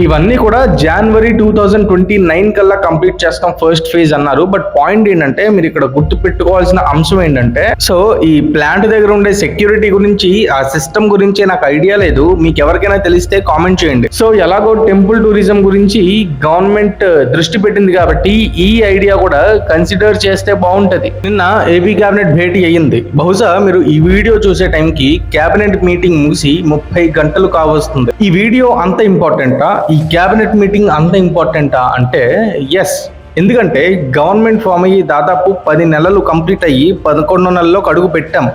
ఇవన్నీ కూడా జనవరి 2029 కల్లా కంప్లీట్ చేస్తాం ఫస్ట్ ఫేజ్ అన్నారు. బట్ పాయింట్ ఏంటంటే మీరు ఇక్కడ గుర్తు పెట్టుకోవాల్సిన అంశం ఏంటంటే, సో ఈ ప్లాంట్ దగ్గర ఉండే సెక్యూరిటీ గురించి, ఆ సిస్టమ్ గురించి నాకు ఐడియా లేదు. మీకు ఎవరికైనా తెలిస్తే కామెంట్ చేయండి. సో ఎలాగో టెంపుల్ టూరిజం గురించి గవర్నమెంట్ దృష్టి పెట్టింది కాబట్టి ఈ ఐడియా కూడా కన్సిడర్ చేస్తే బాగుంటది. నిన్న ఏపీ కేబినెట్ భేటీ అయ్యింది. బహుశా మీరు ఈ వీడియో చూసే టైంకి కేబినెట్ మీటింగ్ ముగిసి 30 గంటలు కావస్తుంది. ఈ వీడియో అంత ఇంపార్టెంటా, ఈ క్యాబినెట్ మీటింగ్ అంత ఇంపార్టెంటా అంటే ఎస్. ఎందుకంటే గవర్నమెంట్ ఫామ్ అయ్యి దాదాపు 10 నెలలు కంప్లీట్ అయ్యి 11 నెలల్లో అడుగు పెట్టాం.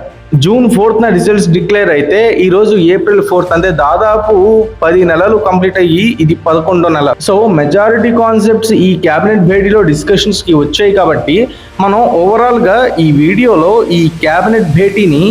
జూన్ 4th రిజల్ట్స్ డిక్లేర్ అయితే ఈ రోజు ఏప్రిల్ 4th, అంటే దాదాపు 10 నెలలు కంప్లీట్ అయ్యి ఇది 11వ నెల. సో మెజారిటీ కాన్సెప్ట్స్ ఈ క్యాబినెట్ భేటీలో డిస్కషన్స్ కి వచ్చాయి కాబట్టి మనం ఓవరాల్ గా ఈ వీడియోలో ఈ క్యాబినెట్ భేటీని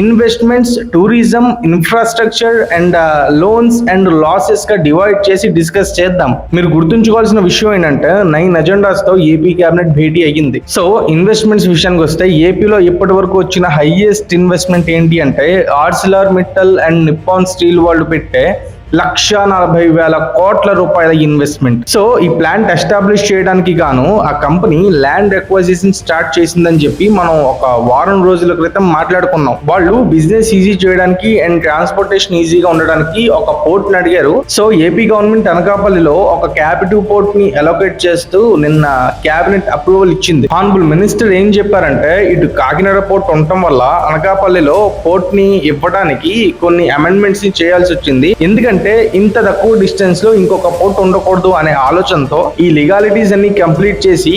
investments, tourism, infrastructure and loans and losses గా డివైడ్ చేసి డిస్కస్ చేద్దాం. మీరు గుర్తుంచుకోవాల్సిన విషయం ఏంటంటే 9 అజెండాస్ తో ఏపీ కేబినెట్ భేటీ అయ్యింది. సో ఇన్వెస్ట్మెంట్స్ విషయానికి వస్తే ఏపీలో ఇప్పటి వరకు వచ్చిన హైయెస్ట్ ఇన్వెస్ట్మెంట్ ఏంటి అంటే Arcelor Mittal and Nippon steel వాళ్ళు పెట్టే 1,40,000 కోట్ల రూపాయల ఇన్వెస్ట్మెంట్. సో ఈ ప్లాంట్ ఎస్టాబ్లిష్ చేయడానికి గాను ఆ కంపెనీ ల్యాండ్ ఎక్వైజిషన్ స్టార్ట్ చేసిందని చెప్పి మనం ఒక వారం రోజుల క్రితం మాట్లాడుకున్నాం. వాళ్ళు బిజినెస్ ఈజీ చేయడానికి అండ్ ట్రాన్స్పోర్టేషన్ ఈజీగా ఉండడానికి ఒక పోర్ట్ ని అడిగారు. సో ఏపీ గవర్నమెంట్ అనకాపల్లిలో ఒక క్యాపిటివ్ పోర్ట్ ని అలొకేట్ చేస్తూ నిన్న క్యాబినెట్ అప్రూవల్ ఇచ్చింది. హానరబుల్ మినిస్టర్ ఏం చెప్పారంటే, ఇటు కాకినాడ పోర్ట్ ఉండటం వల్ల అనకాపల్లిలో పోర్ట్ ని ఇవ్వడానికి కొన్ని అమెండ్మెంట్స్ ని చేయాల్సి వచ్చింది. ఎందుకంటే ఇంత తక్కువ డిస్టెన్స్ లో ఇంకొక పోర్ట్ ఉండకూడదు అనే ఆలోచనతో ఈ లీగాలిటీస్ అన్ని కంప్లీట్ చేసి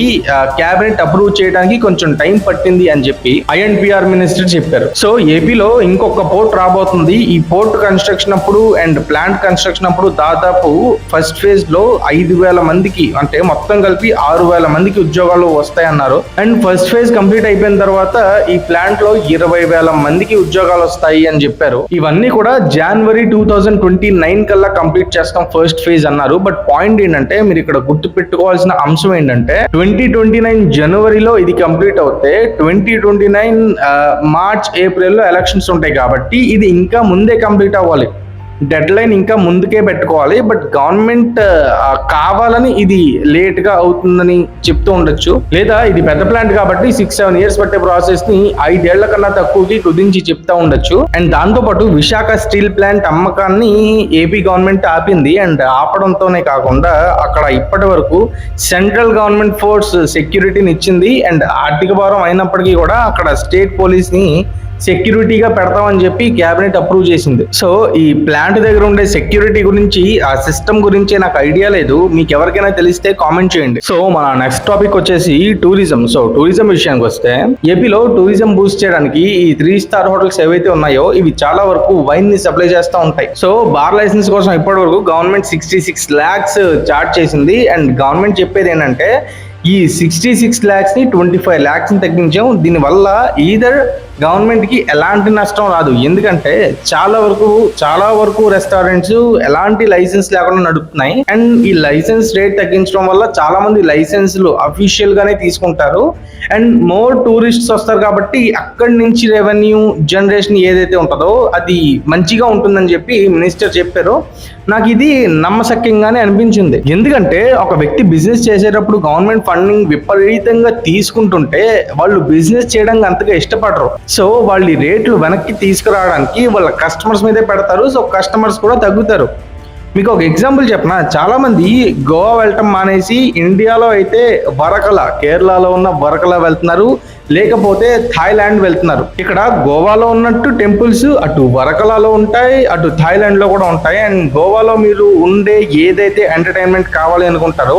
క్యాబినెట్ అప్రూవ్ చేయడానికి కొంచెం టైం పట్టింది అని చెప్పి ఐఎన్పిఆర్ మినిస్టర్ చెప్పారు. సో ఏపీలో ఇంకొక పోర్ట్ రాబోతుంది. ఈ పోర్ట్ కన్స్ట్రక్షన్ అప్పుడు అండ్ ప్లాంట్ కన్స్ట్రక్షన్ అప్పుడు దాదాపు ఫస్ట్ ఫేజ్ లో 5,000 మందికి, అంటే మొత్తం కలిపి 6,000 మందికి ఉద్యోగాలు వస్తాయన్నారు. అండ్ ఫస్ట్ ఫేజ్ కంప్లీట్ అయిపోయిన తర్వాత ఈ ప్లాంట్ లో 20,000 మందికి ఉద్యోగాలు వస్తాయి అని చెప్పారు. ఇవన్నీ కూడా జనవరి 2029 కల్లా కంప్లీట్ చేస్తాం ఫస్ట్ ఫేజ్ అన్నారు. బట్ పాయింట్ ఏంటంటే మీరు ఇక్కడ గుర్తు పెట్టుకోవాల్సిన అంశం ఏంటంటే 2029 జనవరిలో ఇది కంప్లీట్ అవుతే 2029 మార్చ్ ఏప్రిల్ లో ఎలక్షన్స్ ఉంటాయి కాబట్టి ఇది ఇంకా ముందే కంప్లీట్ అవ్వాలి. డెడ్ లైన్ ఇంకా ముందుకే పెట్టుకోవాలి. బట్ గవర్నమెంట్ కావాలని ఇది లేట్ గా అవుతుందని చెప్తూ ఉండొచ్చు, లేదా ఇది పెద్ద ప్లాంట్ కాబట్టి 6-7 ఇయర్స్ పట్టే ప్రాసెస్ ని 5 ఏళ్ల కన్నా తక్కువకి కుదించి చెప్తా ఉండొచ్చు. అండ్ దాంతో పాటు విశాఖ స్టీల్ ప్లాంట్ అమ్మకాన్ని ఏపీ గవర్నమెంట్ ఆపింది. అండ్ ఆపడంతోనే కాకుండా అక్కడ ఇప్పటి వరకు సెంట్రల్ గవర్నమెంట్ ఫోర్స్ సెక్యూరిటీని ఇచ్చింది. అండ్ ఆర్థిక భారం అయినప్పటికీ కూడా అక్కడ స్టేట్ పోలీస్ ని సెక్యూరిటీగా పెడతామని చెప్పి క్యాబినెట్ అప్రూవ్ చేసింది. సో ఈ ప్లాంట్ దగ్గర ఉండే సెక్యూరిటీ గురించి, ఆ సిస్టమ్ గురించి నాకు ఐడియా లేదు. మీకు ఎవరికైనా తెలిస్తే కామెంట్ చేయండి. సో మన నెక్స్ట్ టాపిక్ వచ్చేసి టూరిజం. సో టూరిజం విషయానికి వస్తే ఏపీలో టూరిజం బూస్ట్ చేయడానికి ఈ 3 స్టార్ హోటల్స్ ఏవైతే ఉన్నాయో ఇవి చాలా వరకు వైన్ ని సప్లై చేస్తూ ఉంటాయి. సో బార్ లైసెన్స్ కోసం ఇప్పటి వరకు గవర్నమెంట్ 66 lakhs చార్జ్ చేసింది. అండ్ గవర్నమెంట్ చెప్పేది ఏంటంటే ఈ 66 lakhs ని 25 lakhs ని తగ్గించాం. దీనివల్ల ఈదర్ గవర్నమెంట్ కి ఎలాంటి నష్టం రాదు, ఎందుకంటే చాలా వరకు రెస్టారెంట్స్ ఎలాంటి లైసెన్స్ లేకుండా నడుపుతున్నాయి. అండ్ ఈ లైసెన్స్ రేట్ తగ్గించడం వల్ల చాలా మంది లైసెన్స్లు అఫీషియల్ గానే తీసుకుంటారు. అండ్ మోర్ టూరిస్ట్స్ వస్తారు కాబట్టి అక్కడి నుంచి రెవెన్యూ జనరేషన్ ఏదైతే ఉంటుందో అది మంచిగా ఉంటుందని చెప్పి మినిస్టర్ చెప్పారు. నాకు ఇది నమ్మశక్యంగానే అనిపించింది. ఎందుకంటే ఒక వ్యక్తి బిజినెస్ చేసేటప్పుడు గవర్నమెంట్ ఫండింగ్ విపరీతంగా తీసుకుంటుంటే వాళ్ళు బిజినెస్ చేయడానికి అంతగా ఇష్టపడరు. సో వాళ్ళ రేట్లు వెనక్కి తీసుకురావడానికి వాళ్ళ కస్టమర్స్ మీదే పెడతారు. సో కస్టమర్స్ కూడా తగ్గుతారు. మీకు ఒక ఎగ్జాంపుల్ చెప్పనా, చాలా మంది గోవా వెళ్ళటం మానేసి ఇండియాలో అయితే వరకల, కేరళలో ఉన్న వరకల వెళ్తున్నారు, లేకపోతే థాయిలాండ్ వెళ్తున్నారు. ఇక్కడ గోవాలో ఉన్నట్టు టెంపుల్స్ అటు వరకలలో ఉంటాయి, అటు థాయిలాండ్ లో కూడా ఉంటాయి. అండ్ గోవాలో మీరు ఉండే ఏదైతే ఎంటర్టైన్మెంట్ కావాలి అనుకుంటారో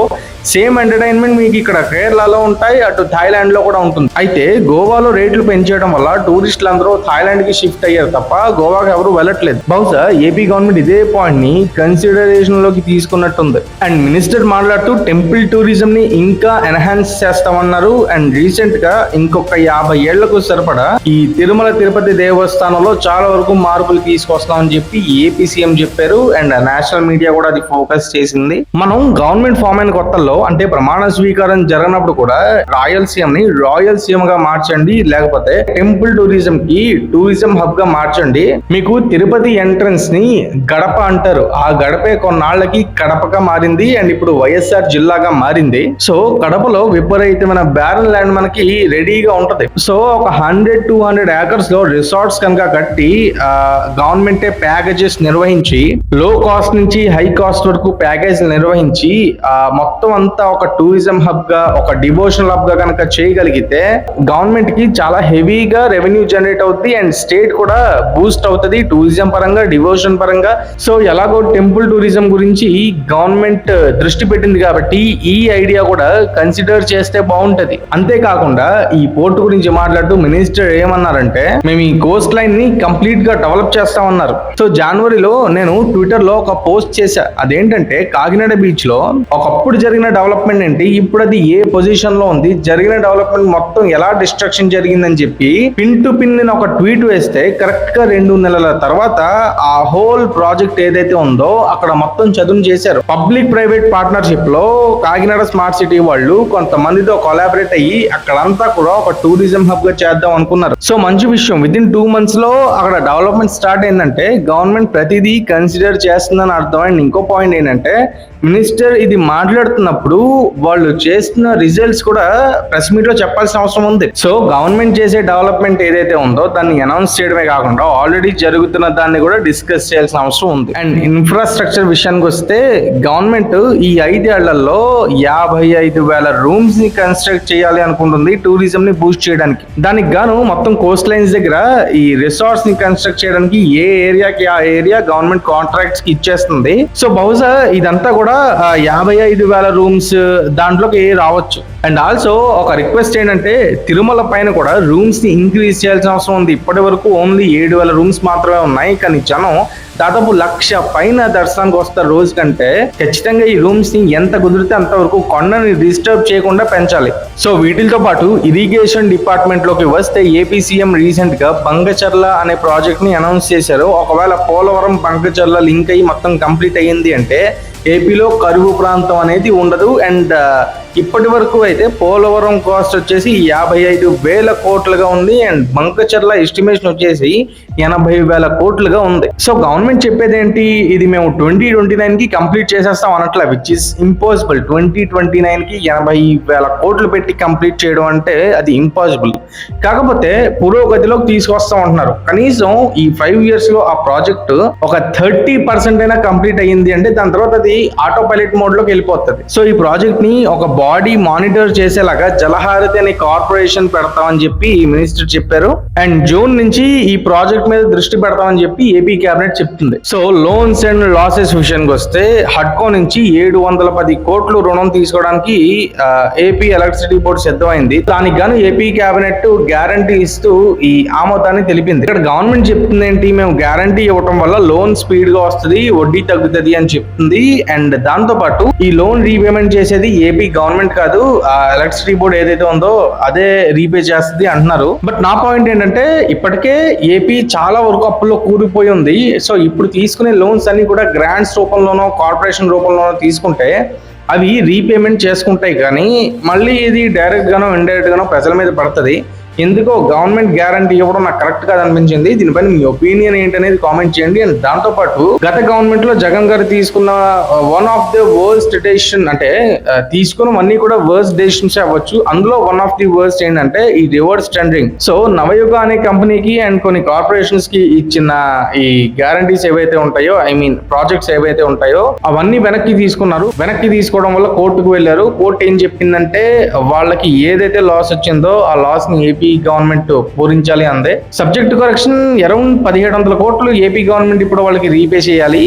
సేమ్ ఎంటర్టైన్మెంట్ మీకు ఇక్కడ కేరళలో ఉంటాయి, అటు థాయిలాండ్ లో కూడా ఉంటుంది. అయితే గోవాలో రేట్లు పెంచేయడం వల్ల టూరిస్టులు అందరూ థాయిలాండ్ కి షిఫ్ట్ అయ్యారు తప్ప గోవాకి ఎవరు వెళ్ళట్లేదు. బహుశా ఏపీ గవర్నమెంట్ ఇదే పాయింట్ ని కన్సిడరేషన్ లోకి తీసుకున్నట్టుంది. అండ్ మినిస్టర్ మాట్లాడుతూ టెంపుల్ టూరిజం ని ఇంకా ఎన్హాన్స్ చేస్తామన్నారు. అండ్ రీసెంట్ గా ఇంకొక ఒక 50 ఏళ్లకు సరిపడా ఈ తిరుమల తిరుపతి దేవస్థానంలో చాలా వరకు మార్పులు తీసుకొస్తామని చెప్పి ఏపీ సీఎం చెప్పారు. అండ్ నేషనల్ మీడియా కూడా అది ఫోకస్ చేసింది. మనం గవర్నమెంట్ ఫామ్ అయిన కొత్తల్లో అంటే ప్రమాణ స్వీకారం జరగనప్పుడు కూడా రాయలసీమ ని రాయల్ సీఎం గా మార్చండి, లేకపోతే టెంపుల్ టూరిజం కి టూరిజం హబ్ గా మార్చండి. మీకు తిరుపతి ఎంట్రన్స్ ని గడప అంటారు, ఆ గడపే కొన్నాళ్లకి కడపగా మారింది అండ్ ఇప్పుడు వైఎస్ఆర్ జిల్లాగా మారింది. సో కడపలో విపరీతమైన బ్యారన్ ల్యాండ్ మనకి రెడీగా ఉంటది. సో ఒక 100-200 ఏకర్స్ లో రిసార్ట్స్ కనుక కట్టి గవర్నమెంటే ప్యాకేజెస్ నిర్వహించి లో కాస్ట్ నుంచి హై కాస్ట్ వరకు ప్యాకేజ్ నిర్వహించి మొత్తం అంతా ఒక టూరిజం హబ్ గా ఒక డివోషనల్ హబ్ గా కనుక చేయగలిగితే గవర్నమెంట్ కి చాలా హెవీగా రెవెన్యూ జనరేట్ అవుతుంది అండ్ స్టేట్ కూడా బూస్ట్ అవుతుంది టూరిజం పరంగా, డివోషన్ పరంగా. సో ఎలాగో టెంపుల్ టూరిజం గురించి గవర్నమెంట్ దృష్టి పెట్టింది కాబట్టి ఈ ఐడియా కూడా కన్సిడర్ చేస్తే బాగుంటది. అంతేకాకుండా ఈ పోర్ట్ గురించి మాట్లాడుతూ మినిస్టర్ ఏమన్నారంటే మేము ఈ కోస్ట్ లైన్ ని కంప్లీట్ గా డెవలప్ చేస్తామన్నారు. సో జనవరిలో నేను ట్విట్టర్ లో ఒక పోస్ట్ చేశా. అదేంటంటే కాకినాడ బీచ్ లో ఒకప్పుడు జరిగిన డెవలప్మెంట్ ఏంటి, ఇప్పుడు అది ఏ పొజిషన్ లో ఉంది, జరిగిన డెవలప్మెంట్ మొత్తం ఎలా డిస్ట్రక్షన్ జరిగిందని చెప్పి పిన్ టు పిన్ ఒక ట్వీట్ వేస్తే కరెక్ట్ గా 2 నెలల తర్వాత ఆ హోల్ ప్రాజెక్ట్ ఏదైతే ఉందో అక్కడ మొత్తం చదును చేశారు. పబ్లిక్ ప్రైవేట్ పార్ట్నర్షిప్ లో కాకినాడ స్మార్ట్ సిటీ వాళ్ళు కొంతమందితో కొలాబరేట్ అయ్యి అక్కడంతా కూడా ఒక టూరిజం హబ్ గా చేద్దాం అనుకున్నారు. సో మంచి విషయం, విత్ ఇన్ 2 months లో అక్కడ డెవలప్మెంట్ స్టార్ట్ అయిందంటే గవర్నమెంట్ ప్రతిదీ కన్సిడర్ చేస్తుందని అర్థం. అండ్ ఇంకో పాయింట్ ఏంటంటే మినిస్టర్ ఇది మాట్లాడుతున్నప్పుడు వాళ్ళు చేస్తున్న రిజల్ట్స్ కూడా ప్రెస్ మీట్ లో చెప్పాల్సిన అవసరం ఉంది. సో గవర్నమెంట్ చేసే డెవలప్మెంట్ ఏదైతే ఉందో దాన్ని అనౌన్స్ చేయడమే కాకుండా ఆల్రెడీ జరుగుతున్న దాన్ని కూడా డిస్కస్ చేయాల్సిన అవసరం ఉంది. అండ్ ఇన్ఫ్రాస్ట్రక్చర్ విషయానికి వస్తే గవర్నమెంట్ ఈ 5 ఏళ్లలో 55,000 రూమ్స్ ని కన్స్ట్రక్ట్ చేయాలి అనుకుంటుంది టూరిజం ని బూస్ట్ చేయడానికి. దానికి గాను మొత్తం కోస్ట్ లైన్స్ దగ్గర ఈ రిసార్ట్స్ ని కన్స్ట్రక్ట్ చేయడానికి ఏ ఏరియాకి ఆ ఏరియా గవర్నమెంట్ కాంట్రాక్ట్స్ కి ఇచ్చేస్తుంది. సో బహుశా ఇదంతా కూడా 55,000 రూమ్స్ దాంట్లోకి రావచ్చు. అండ్ ఆల్సో ఒక రిక్వెస్ట్ ఏంటంటే తిరుమల పైన కూడా రూమ్స్ ని ఇంక్రీజ్ చేయాల్సిన అవసరం ఉంది. ఇప్పటి వరకు ఓన్లీ 7,000 రూమ్స్ మాత్రమే ఉన్నాయి, కానీ జనం దాదాపు 1,00,000 పైన దర్శనానికి వస్తారు రోజు కంటే. ఖచ్చితంగా ఈ రూమ్స్ ని ఎంత కుదిరితే అంతవరకు కొండని డిస్టర్బ్ చేయకుండా పెంచాలి. సో వీటితో పాటు ఇరిగేషన్ డిపార్ట్మెంట్ లోకి వస్తే ఏపీ సీఎం రీసెంట్ గా బంగచర్ల అనే ప్రాజెక్ట్ ని అనౌన్స్ చేశారు. ఒకవేళ పోలవరం బంగచర్ల లింక్ అయ్యి మొత్తం కంప్లీట్ అయ్యింది అంటే ఏపీలో కరువు ప్రాంతం అనేది ఉండదు. అండ్ ఇప్పటి వరకు అయితే పోలవరం కాస్ట్ వచ్చేసి 55,000 కోట్లుగా ఉంది అండ్ బంకచర్ల ఎస్టిమేషన్ వచ్చేసి 80,000 కోట్లుగా ఉంది. సో గవర్నమెంట్ చెప్పేది ఏంటి, ఇది మేము 2029 కి కంప్లీట్ చేసేస్తాం అనట్లా, విచ్ ఇస్ ఇంపాసిబుల్. 2029 కి 80,000 కోట్లు పెట్టి కంప్లీట్ చేయడం అంటే అది ఇంపాసిబుల్. కాకపోతే పురోగతిలోకి తీసుకొస్తాం అంటున్నారు. కనీసం ఈ 5 years లో ఆ ప్రాజెక్ట్ ఒక 30% అయినా కంప్లీట్ అయ్యింది అంటే దాని తర్వాత అది ఆటో పైలట్ మోడ్ లోకి వెళ్ళిపోతుంది. సో ఈ ప్రాజెక్ట్ ని ఒక బాడీ మానిటర్ చేసేలాగా జలహారతి అనే కార్పొరేషన్ పెడతామని చెప్పి మినిస్టర్ చెప్పారు. అండ్ జూన్ నుంచి ఈ ప్రాజెక్ట్ మీద దృష్టి పెడతామని చెప్పి ఏపీ కేబినెట్ చెప్తుంది. సో లోన్స్ అండ్ లాసెస్ విషయానికి వస్తే హడ్కో నుంచి 710 కోట్లు రుణం తీసుకోవడానికి ఏపీ ఎలక్ట్రిసిటీ బోర్డు సిద్ధమైంది. దానికి గాను ఏపీ కేబినెట్ గ్యారంటీ ఇస్తూ ఈ ఆమోదాన్ని తెలిపింది. ఇక్కడ గవర్నమెంట్ చెప్తుంది ఏంటి, మేము గ్యారంటీ ఇవ్వడం వల్ల లోన్ స్పీడ్ గా వస్తుంది, వడ్డీ తగ్గుతుంది అని చెప్తుంది. అండ్ దాంతో పాటు ఈ లోన్ రీపేమెంట్ చేసేది ఏపీ గవర్నమెంట్ కాదు, ఎలక్ట్రిసిటీ బోర్డు ఏదైతే ఉందో అదే రీపే చేస్తుంది అంటున్నారు. బట్ నా పాయింట్ ఏంటంటే ఇప్పటికే ఏపీ చాలా వరకు అప్పుల్లో కూలిపోయి ఉంది. సో ఇప్పుడు తీసుకునే లోన్స్ అన్ని కూడా గ్రాంట్స్ రూపంలోనో కార్పొరేషన్ రూపంలోనో తీసుకుంటే అవి రీపేమెంట్ చేసుకుంటాయి, కానీ మళ్ళీ ఇది డైరెక్ట్ గానో ఇండైరెక్ట్ గానో ప్రజల మీద పడుతుంది. ఎందుకో గవర్నమెంట్ గ్యారంటీ ఇవ్వడం నాకు కరెక్ట్ కాదు అనిపించింది. దీనిపైన మీ ఒపీనియన్ ఏంటనేది కామెంట్ చేయండి. అండ్ దాంతో పాటు గత గవర్నమెంట్ లో జగన్ గారు తీసుకున్న one of the worst decision, అంటే తీసుకున్నవన్నీ కూడా వర్స్ట్ డెసిషన్స్ అవ్వచ్చు, అందులో వన్ ఆఫ్ ది వర్స్ట్ ఏంటంటే ఈ రివర్స్ టెండరింగ్. సో నవయుగ అనే కంపెనీకి అండ్ కొన్ని కార్పొరేషన్స్ కి ఇచ్చిన ఈ గ్యారంటీస్ ఏవైతే ఉంటాయో, ఐ మీన్ ప్రాజెక్ట్స్ ఏవైతే ఉంటాయో అవన్నీ వెనక్కి తీసుకున్నారు. వెనక్కి తీసుకోవడం వల్ల కోర్టుకు వెళ్ళారు. కోర్టు ఏం చెప్పిందంటే వాళ్ళకి ఏదైతే లాస్ వచ్చిందో ఆ లాస్ ని ఏపీ గవర్నమెంట్ పూరించాలి అందే. సబ్జెక్ట్ కరెక్షన్ అరౌండ్ 1,700 కోట్లు ఏపీ గవర్నమెంట్ ఇప్పుడు వాళ్ళకి రీపే చేయాలి.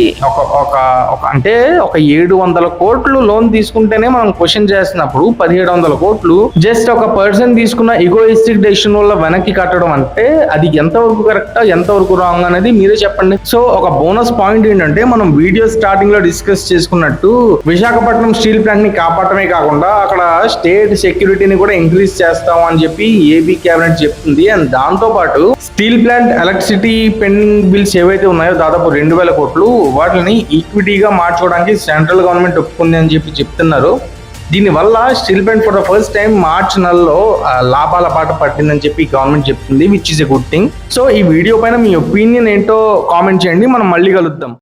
అంటే ఒక 700 కోట్లు లోన్ తీసుకుంటేనే మనం క్వశ్చన్ చేస్తున్నప్పుడు 1,700 కోట్లు జస్ట్ ఒక పర్సన్ తీసుకున్న ఈగోయిస్టిక్ డెసిషన్ వల్ల వెనక్కి కట్టడం అంటే అది ఎంతవరకు కరెక్టా ఎంతవరకు రాంగ్ అనేది మీరే చెప్పండి. సో ఒక బోనస్ పాయింట్ ఏంటంటే మనం వీడియో స్టార్టింగ్ లో డిస్కస్ చేసుకున్నట్టు విశాఖపట్నం స్టీల్ ప్లాంట్ ని కాపాడటమే కాకుండా అక్కడ స్టేట్ సెక్యూరిటీని కూడా ఇంక్రీజ్ చేస్తాం అని చెప్పి ఏపీ క్యాబినెట్ చెప్తుంది. అండ్ దాంతో పాటు steel plant electricity pending bills ఏవైతే ఉన్నాయో దాదాపు 2,000 కోట్లు వాటిని ఈక్విటీగా మార్చుకోవడానికి సెంట్రల్ గవర్నమెంట్ ఒప్పుకుంది అని చెప్పి చెప్తున్నారు. దీనివల్ల steel plant for the first time March నెలలో లాభాల పాట పట్టిందని చెప్పి గవర్నమెంట్ చెప్తుంది, which is a good thing. So ఈ వీడియో పైన మీ ఒపీనియన్ ఏంటో కామెంట్ చేయండి. మనం మళ్ళీ కలుద్దాం.